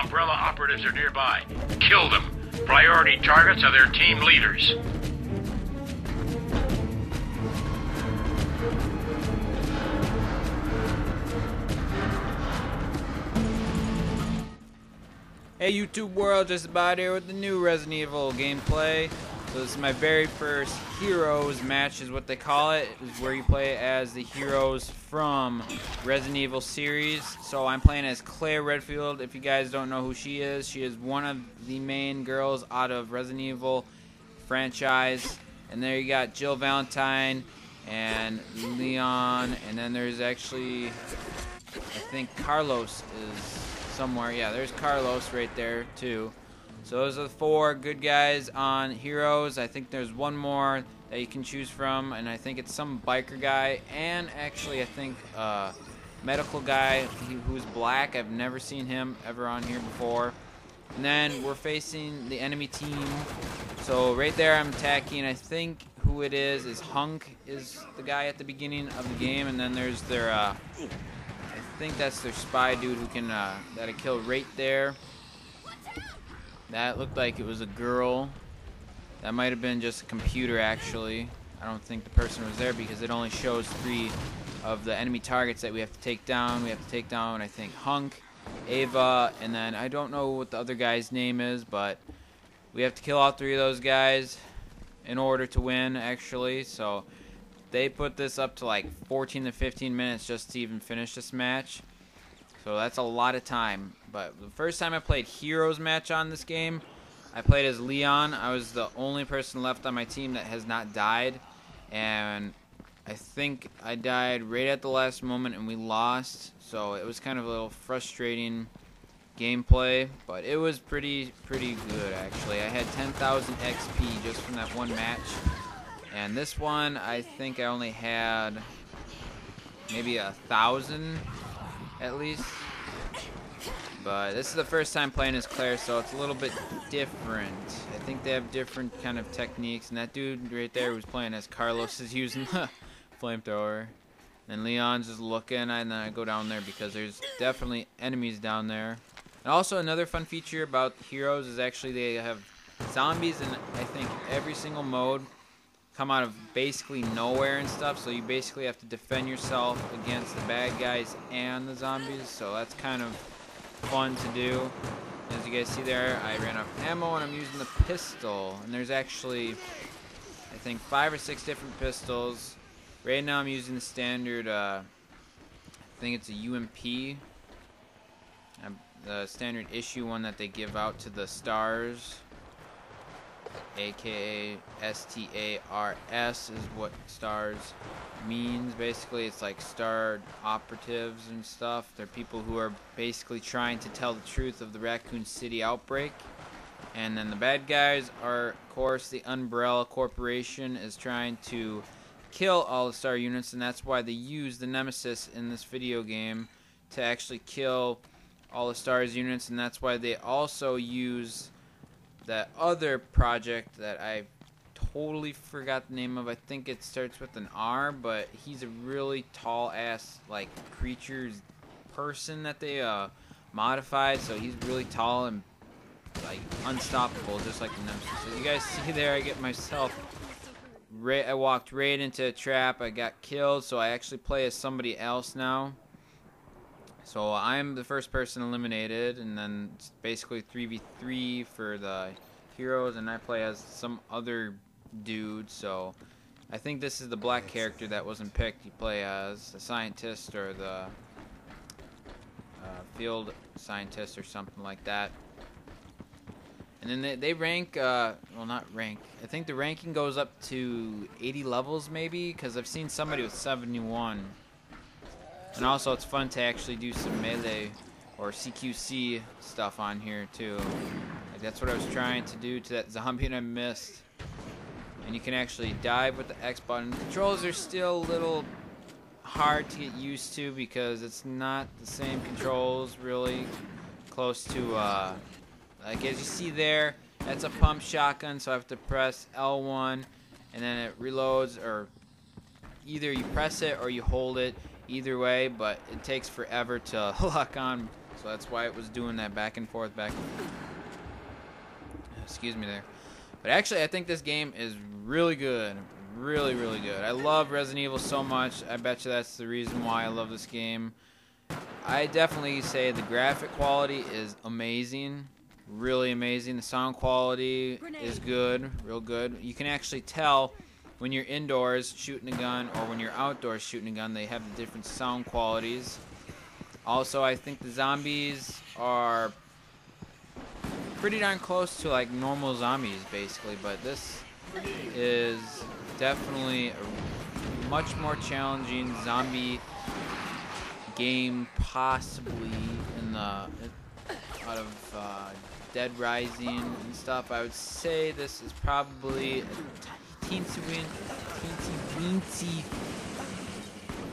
Umbrella operatives are nearby. Kill them. Priority targets are their team leaders. Hey YouTube world, just about here with the new Resident Evil gameplay. So this is my very first Heroes match is what they call it. Is where you play as the heroes from Resident Evil series. So I'm playing as Claire Redfield. If you guys don't know who she is one of the main girls out of Resident Evil franchise. And there you got Jill Valentine and Leon, and then there's actually, I think Carlos is somewhere. Yeah, there's Carlos right there too. So those are the four good guys on Heroes. I think there's one more that you can choose from, and I think it's some biker guy, and actually I think medical guy who's black. I've never seen him ever on here before. And then we're facing the enemy team. So right there I'm attacking. I think who it is Hunk is the guy at the beginning of the game, and then there's their I think that's their spy dude who can that I killed right there. That looked like it was a girl. That might have been just a computer actually. I don't think the person was there because it only shows 3 of the enemy targets that we have to take down. We have to take down, I think, Hunk, Ava, and then I don't know what the other guy's name is, but we have to kill all 3 of those guys in order to win actually. So they put this up to like 14 to 15 minutes just to even finish this match. So that's a lot of time. But the first time I played Heroes match on this game, I played as Leon. I was the only person left on my team that has not died. And I think I died right at the last moment and we lost. So it was kind of a little frustrating gameplay. But it was pretty good actually. I had 10,000 XP just from that one match. And this one, I think I only had maybe 1,000 at least. But this is the first time playing as Claire, so it's a little bit different. I think they have different kind of techniques. And that dude right there who's playing as Carlos is using the flamethrower. And Leon's just looking, and then I go down there because there's definitely enemies down there. And also another fun feature about Heroes is actually they have zombies in, I think, every single mode. Come out of basically nowhere and stuff, so you basically have to defend yourself against the bad guys and the zombies, so that's kind of fun to do. As you guys see there, I ran out of ammo and I'm using the pistol, and there's actually I think 5 or 6 different pistols. Right now I'm using the standard I think it's a UMP, the standard issue one that they give out to the stars, aka STARS is what stars means. Basically it's like star operatives and stuff. They're people who are basically trying to tell the truth of the Raccoon City outbreak. And then the bad guys are, of course, the Umbrella Corporation is trying to kill all the star units, and that's why they use the Nemesis in this video game to actually kill all the stars units. And that's why they also use that other project that I totally forgot the name of. I think it starts with an R, but he's a really tall ass like creature person that they modified, so he's really tall and like unstoppable, just like the Nemesis. So you guys see there, I get myself I walked right into a trap. I got killed, so I actually play as somebody else now. So I'm the first person eliminated, and then it's basically 3v3 for the heroes, and I play as some other dude. So I think this is the black character that wasn't picked. You play as the scientist or the field scientist or something like that. And then they rank, well, not rank. I think the ranking goes up to 80 levels maybe, because I've seen somebody with 71. And also it's fun to actually do some melee or CQC stuff on here too. Like that's what I was trying to do to that zombie and I missed. And you can actually dive with the X button. The controls are still a little hard to get used to because it's not the same controls really. Close to, like as you see there, that's a pump shotgun, so I have to press L1 and then it reloads, or either you press it or you hold it. Either way, but it takes forever to lock on, so So that's why it was doing that back and forth, excuse me there. But actually, I think this game is really good. Really, really good. I love Resident Evil so much. I bet you that's the reason why I love this game. I definitely say the graphic quality is amazing. Really amazing. The sound quality is good. Real good. You can actually tell when you're indoors shooting a gun or when you're outdoors shooting a gun. They have the different sound qualities. Also, I think the zombies are pretty darn close to like normal zombies basically, but this is definitely a much more challenging zombie game possibly in the out of Dead Rising and stuff. I would say this is probably a teensy weensy,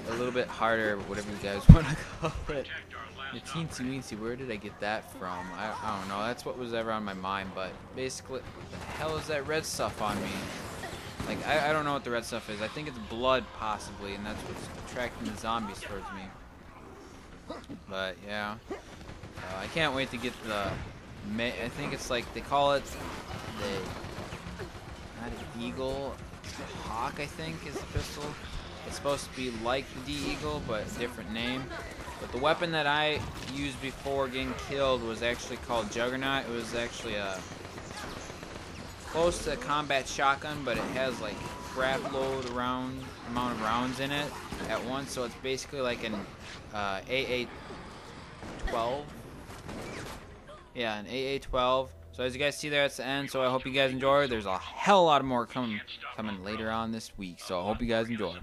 a little bit harder, whatever you guys want to call it. The teensy weensy, where did I get that from? I don't know. That's what was ever on my mind. But basically, what the hell is that red stuff on me? Like, I don't know what the red stuff is. I think it's blood, possibly, and that's what's attracting the zombies towards me. But, yeah. I can't wait to get the... I think it's like, they call it the... Not an eagle. Hawk, I think, is the pistol. It's supposed to be like the D-Eagle, but a different name. But the weapon that I used before getting killed was actually called Juggernaut. It was actually a close to a combat shotgun, but it has like crap load amount of rounds in it at once. So it's basically like an AA-12. Yeah, an AA-12. So as you guys see there, that's the end. So I hope you guys enjoy. There's a hell lot of more coming later on this week. So I hope you guys enjoy.